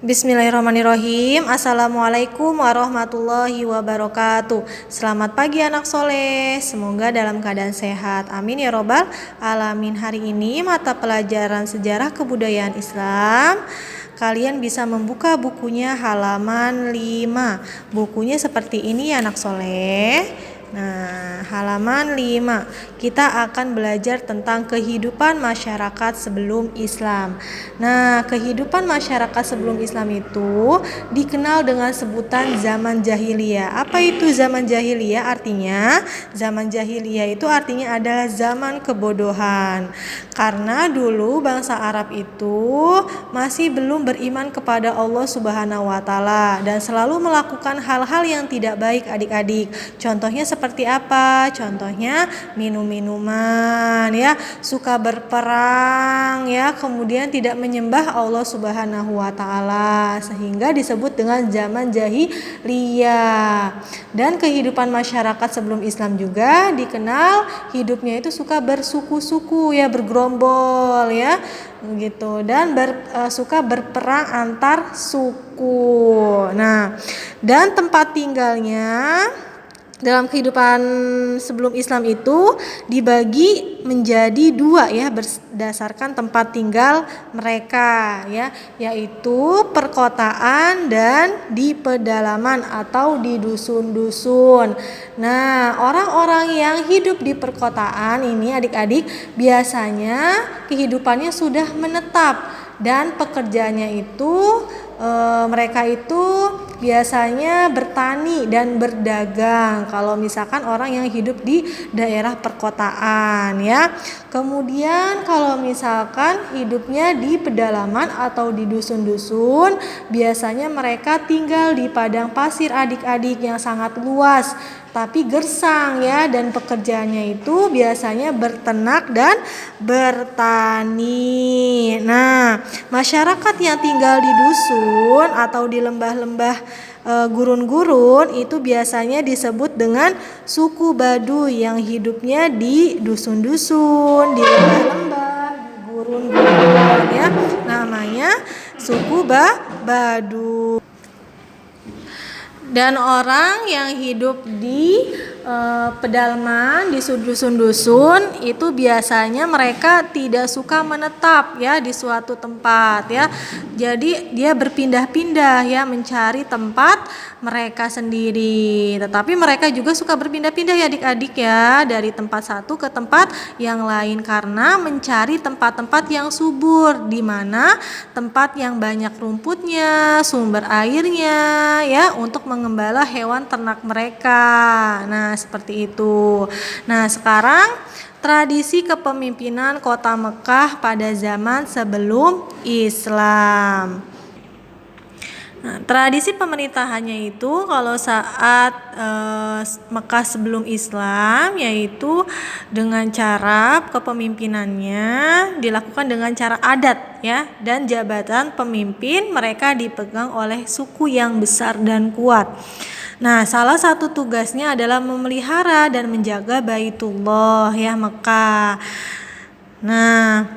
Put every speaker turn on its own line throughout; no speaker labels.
Bismillahirrahmanirrahim. Assalamualaikum warahmatullahi wabarakatuh. Selamat pagi anak soleh. Semoga dalam keadaan sehat. Amin ya robbal alamin. Hari ini mata pelajaran sejarah kebudayaan Islam. Kalian bisa membuka bukunya halaman 5. Bukunya seperti ini ya anak soleh. Nah, halaman 5. Kita akan belajar tentang kehidupan masyarakat sebelum Islam. Nah, kehidupan masyarakat sebelum Islam itu dikenal dengan sebutan zaman jahiliyah. Apa itu zaman jahiliyah? Artinya, zaman jahiliyah itu artinya adalah zaman kebodohan. Karena dulu bangsa Arab itu masih belum beriman kepada Allah Subhanahu wa taala dan selalu melakukan hal-hal yang tidak baik adik-adik. Contohnya seperti apa? Contohnya minum-minuman ya, suka berperang ya, kemudian tidak menyembah Allah Subhanahu wa taala sehingga disebut dengan zaman jahiliyah. Dan kehidupan masyarakat sebelum Islam juga dikenal hidupnya itu suka bersuku-suku ya, bergerombol ya gitu, dan suka berperang antar suku. Nah, dan tempat tinggalnya dalam kehidupan sebelum Islam itu dibagi menjadi dua ya, berdasarkan tempat tinggal mereka ya, yaitu perkotaan dan di pedalaman atau di dusun-dusun. Nah, orang-orang yang hidup di perkotaan ini adik-adik biasanya kehidupannya sudah menetap dan pekerjaannya itu mereka itu biasanya bertani dan berdagang kalau misalkan orang yang hidup di daerah perkotaan ya. Kemudian kalau misalkan hidupnya di pedalaman atau di dusun-dusun, biasanya mereka tinggal di padang pasir adik-adik yang sangat luas tapi gersang ya, dan pekerjaannya itu biasanya berternak dan bertani. Nah, masyarakat yang tinggal di dusun atau di lembah-lembah gurun-gurun itu biasanya disebut dengan suku Baduy yang hidupnya di dusun-dusun, di lembah-lembah, di gurun-gurun ya. Namanya suku Baduy. Dan orang yang hidup di pedalaman, di dusun-dusun itu biasanya mereka tidak suka menetap ya di suatu tempat ya. Jadi dia berpindah-pindah ya, mencari tempat mereka sendiri. Tetapi mereka juga suka berpindah-pindah ya adik-adik ya, dari tempat satu ke tempat yang lain karena mencari tempat-tempat yang subur, di mana tempat yang banyak rumputnya, sumber airnya ya, untuk mengembala hewan ternak mereka. Nah, seperti itu. Nah, sekarang tradisi kepemimpinan kota Mekah pada zaman sebelum Islam. Nah, tradisi pemerintahannya itu kalau saat Mekah sebelum Islam, yaitu dengan cara kepemimpinannya dilakukan dengan cara adat ya, dan jabatan pemimpin mereka dipegang oleh suku yang besar dan kuat. Nah, salah satu tugasnya adalah memelihara dan menjaga Baitullah ya, Mekah. Nah,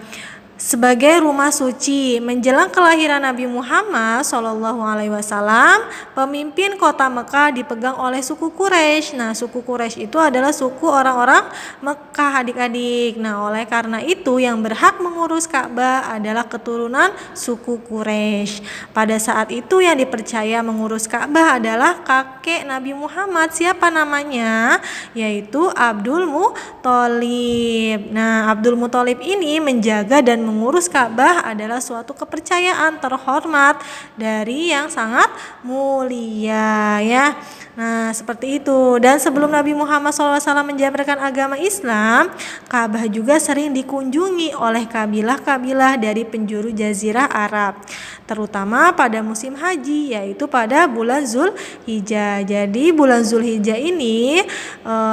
sebagai rumah suci menjelang kelahiran Nabi Muhammad SAW, pemimpin kota Mekah dipegang oleh suku Quraisy. Nah, suku Quraisy itu adalah suku orang-orang Mekah adik-adik. Nah, oleh karena itu yang berhak mengurus Ka'bah adalah keturunan suku Quraisy. Pada saat itu yang dipercaya mengurus Ka'bah adalah kakek Nabi Muhammad. Siapa namanya? Yaitu Abdul Muthalib. Nah, Abdul Muthalib ini menjaga dan mengurus Ka'bah adalah suatu kepercayaan terhormat dari yang sangat mulia ya. Nah, seperti itu. Dan sebelum Nabi Muhammad SAW menjabarkan agama Islam, Ka'bah juga sering dikunjungi oleh kabilah-kabilah dari penjuru Jazirah Arab, terutama pada musim haji, yaitu pada bulan Zulhijjah. Jadi bulan Zulhijjah ini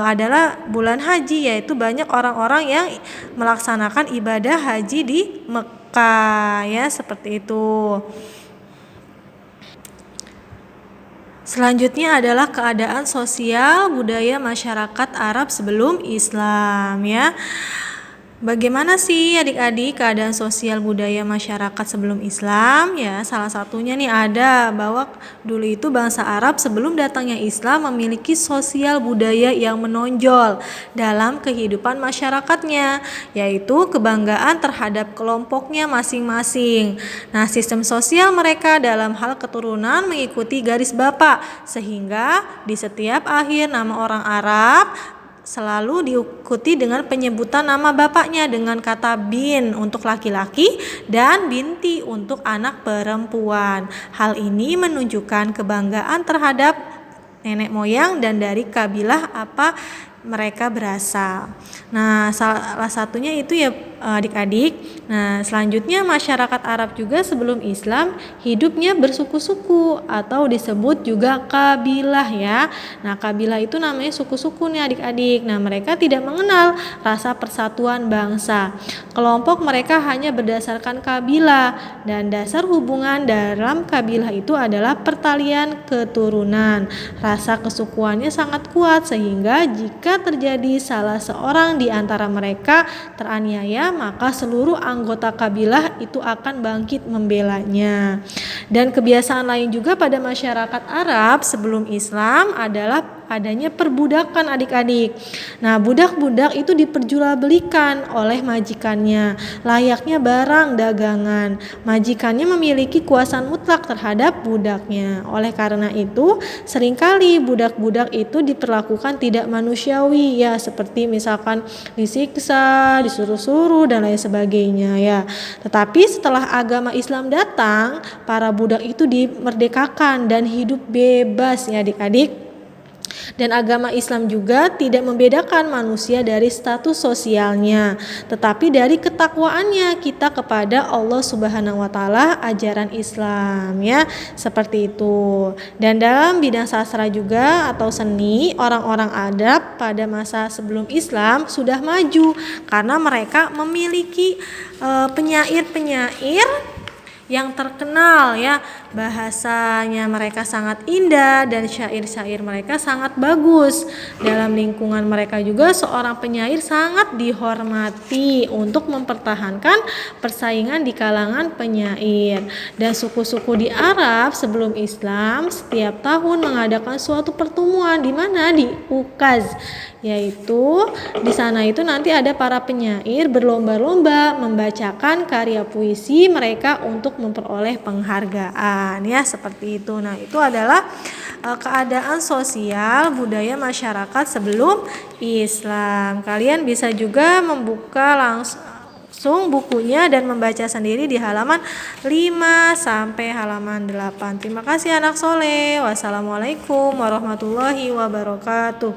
adalah bulan haji, yaitu banyak orang-orang yang melaksanakan ibadah haji di Mekah ya, seperti itu. Selanjutnya adalah keadaan sosial budaya masyarakat Arab sebelum Islam ya. Bagaimana sih adik-adik keadaan sosial budaya masyarakat sebelum Islam? Ya, salah satunya nih ada bahwa dulu itu bangsa Arab sebelum datangnya Islam memiliki sosial budaya yang menonjol dalam kehidupan masyarakatnya, yaitu kebanggaan terhadap kelompoknya masing-masing. Nah, sistem sosial mereka dalam hal keturunan mengikuti garis bapak, sehingga di setiap akhir nama orang Arab selalu diikuti dengan penyebutan nama bapaknya dengan kata bin untuk laki-laki dan binti untuk anak perempuan. Hal ini menunjukkan kebanggaan terhadap nenek moyang dan dari kabilah apa mereka berasal. Nah, salah satunya itu ya adik-adik. Nah, selanjutnya masyarakat Arab juga sebelum Islam hidupnya bersuku-suku atau disebut juga kabilah ya. Nah, kabilah itu namanya suku-suku nih adik-adik. Nah, mereka tidak mengenal rasa persatuan bangsa. Kelompok mereka hanya berdasarkan kabilah dan dasar hubungan dalam kabilah itu adalah pertalian keturunan. Rasa kesukuannya sangat kuat sehingga jika terjadi salah seorang di antara mereka teraniaya, maka seluruh anggota kabilah itu akan bangkit membelanya. Dan kebiasaan lain juga pada masyarakat Arab sebelum Islam adalah adanya perbudakan adik-adik. Nah, budak-budak itu diperjualbelikan oleh majikannya, layaknya barang dagangan. Majikannya memiliki kuasa mutlak terhadap budaknya. Oleh karena itu, seringkali budak-budak itu diperlakukan tidak manusiawi ya, seperti misalkan disiksa, disuruh-suruh dan lain sebagainya ya. Tetapi setelah agama Islam datang, para budak itu dimerdekakan dan hidup bebas ya adik-adik. Dan agama Islam juga tidak membedakan manusia dari status sosialnya, tetapi dari ketakwaannya kita kepada Allah Subhanahu wa taala, ajaran Islam ya, seperti itu. Dan dalam bidang sastra juga atau seni, orang-orang Arab pada masa sebelum Islam sudah maju karena mereka memiliki penyair-penyair yang terkenal ya, bahasanya mereka sangat indah dan syair-syair mereka sangat bagus. Dalam lingkungan mereka juga seorang penyair sangat dihormati untuk mempertahankan persaingan di kalangan penyair. Dan suku-suku di Arab sebelum Islam setiap tahun mengadakan suatu pertemuan di mana di Ukaz, yaitu di sana itu nanti ada para penyair berlomba-lomba membacakan karya puisi mereka untuk memperoleh penghargaan ya, seperti itu. Nah, itu adalah keadaan sosial budaya masyarakat sebelum Islam. Kalian bisa juga membuka langsung bukunya dan membaca sendiri di halaman 5 sampai halaman 8. Terima kasih anak soleh. Wassalamualaikum warahmatullahi wabarakatuh.